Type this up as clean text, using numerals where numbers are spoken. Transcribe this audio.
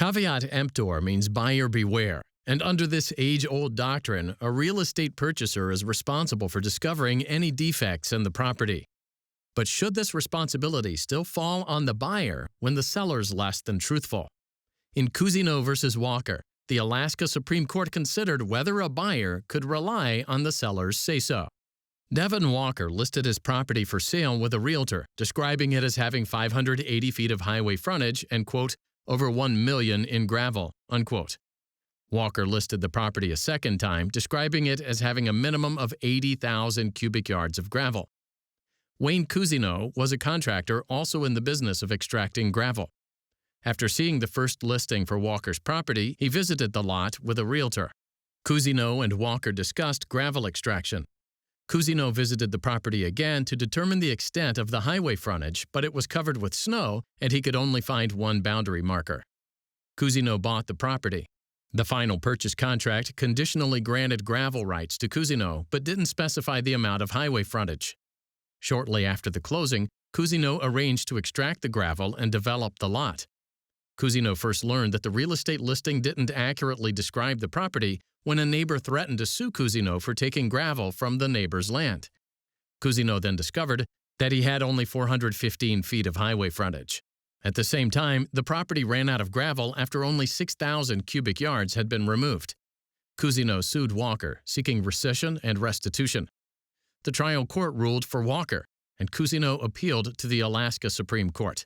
Caveat emptor means buyer beware, and under this age-old doctrine, a real estate purchaser is responsible for discovering any defects in the property. But should this responsibility still fall on the buyer when the seller's less than truthful? In Cousineau versus Walker, the Alaska Supreme Court considered whether a buyer could rely on the seller's say-so. Devon Walker listed his property for sale with a realtor, describing it as having 580 feet of highway frontage and, quote, over $1 million in gravel, unquote. Walker listed the property a second time, describing it as having a minimum of 80,000 cubic yards of gravel. Wayne Cousineau was a contractor also in the business of extracting gravel. After seeing the first listing for Walker's property, he visited the lot with a realtor. Cousineau and Walker discussed gravel extraction. Cousineau visited the property again to determine the extent of the highway frontage, but it was covered with snow and he could only find one boundary marker. Cousineau bought the property. The final purchase contract conditionally granted gravel rights to Cousineau but didn't specify the amount of highway frontage. Shortly after the closing, Cousineau arranged to extract the gravel and develop the lot. Cousineau first learned that the real estate listing didn't accurately describe the property when a neighbor threatened to sue Cousineau for taking gravel from the neighbor's land. Cousineau then discovered that he had only 415 feet of highway frontage. At the same time, the property ran out of gravel after only 6,000 cubic yards had been removed. Cousineau sued Walker, seeking rescission and restitution. The trial court ruled for Walker, and Cousineau appealed to the Alaska Supreme Court.